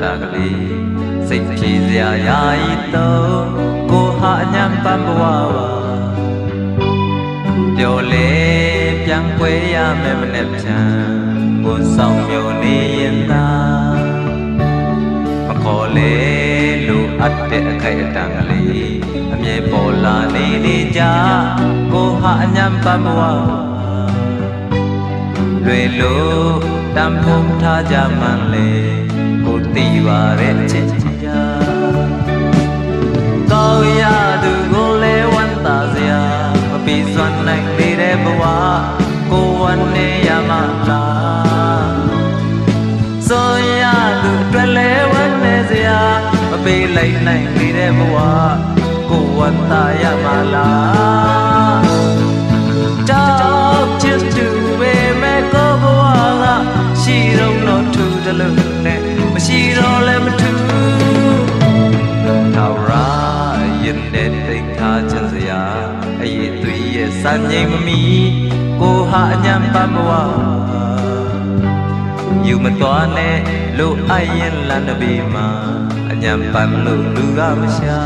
တာကလေးစိတ်ပြေစရာယာယီတော့ကိုဟာအညံပန်းဘဝပါပျော်လေပြန်ခွဲရမယ်မနဲ့ဖြန်ကိုဆောင်မျိုးနေရင်သာမခေါ်လေလူအပ်တဲ့အခိုက်အတန့်ကလေးအမြဲပေါ်လာနေကြကိုဟာအညံပန်းဘဝလွယ်လို့တမ်းဖုံးထားကြမှန်လေကိုသိပါရဲ့ချစ်ကြကောင်းရသူကိုလဲဝမ်းသာစရာမပြီးစွမ်းနိုင်နေတဲ့ဘဝကိုဝမ်းနေရမှလားစွန်ရသူအတွက်လဲဝမ်းနေစရာမပေးလိုက်နိုင်နေတဲ့ဘဝကိုဝမ်းသာရမှလားတောက်ချစ်သူပဲမဲ့ကိုဘဝကရှိတော့ထူတယ်လို့နဲ့မရှိတော့လည်းမထူထောက်ရာရင်တဲ့တိတ်ထားချင်စရာအရေးသွေးရဲ့စံချိန်မမီကိုဟာအညံပန်းဘဝယူမသွားနဲ့လို့အရင်လမ်းတစ်ပေမှာအညံပန်းလို့လူကမရှာ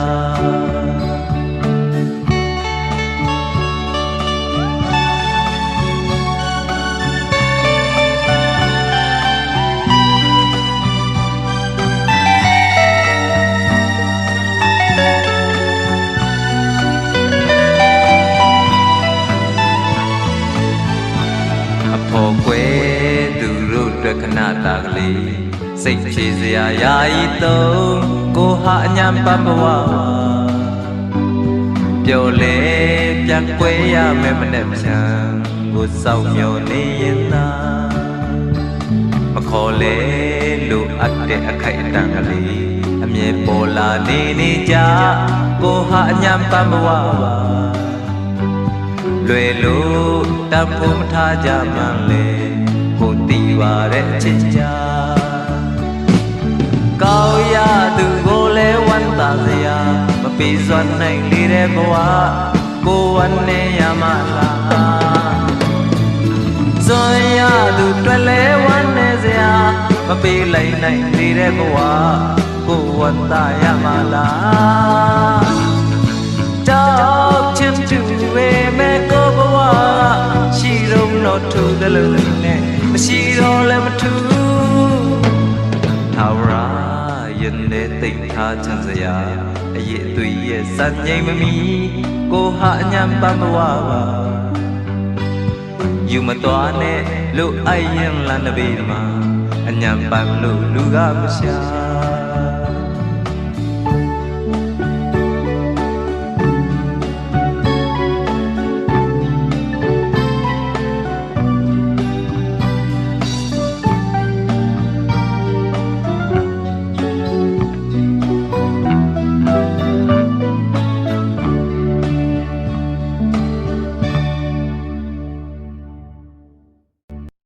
ခဏတာကလေးစိတ်ဖြေစရာယာယီတော့ကိုဟာအညံပန်းဘဝပျော်လေပြန်ကွဲရမယ်မနဲ့ဖြန်ကိုစောင့်မျှော်နေရင်သာမခေါ်လေလို့အပ်တဲ့အခိုက်အတန့်ကလေးအမြဲပေါ်လာနေကြကိုဟာအညံပန်းဘဝလွယ်လို့တမ်းဖို့မထားကြမှန်လေကိုတီးပါတဲ့ချစ်ကြကောင်းရသူကိုလဲဝမ်းသာစရာမပေးစွမ်းနိုင်လေတဲ့ဘဝကိုဝမ်းနေရမှလားစွန်ရသူတွေ့လဲဝမ်းနေစရာမပေးလိုက်နိုင်လေတဲ့ဘဝကိုဝမ်းသာရမှလားတောက်ချစ်သူပဲမဲ့ကိုဘဝရှိတော့ထူတယ်လို့နဲ့မရှိတော့လည်းမထူထာဝရရင်နဲ့တိတ်ထားချင်စရာအရေးအသွေးရဲ့စံချိန်မမီကိုဟာအညံပန်းဘဝပါယူမသွားနဲ့လို့အရင်လမ်းတစ်ပေမှာအညံပန်းလို့လူကမရှာ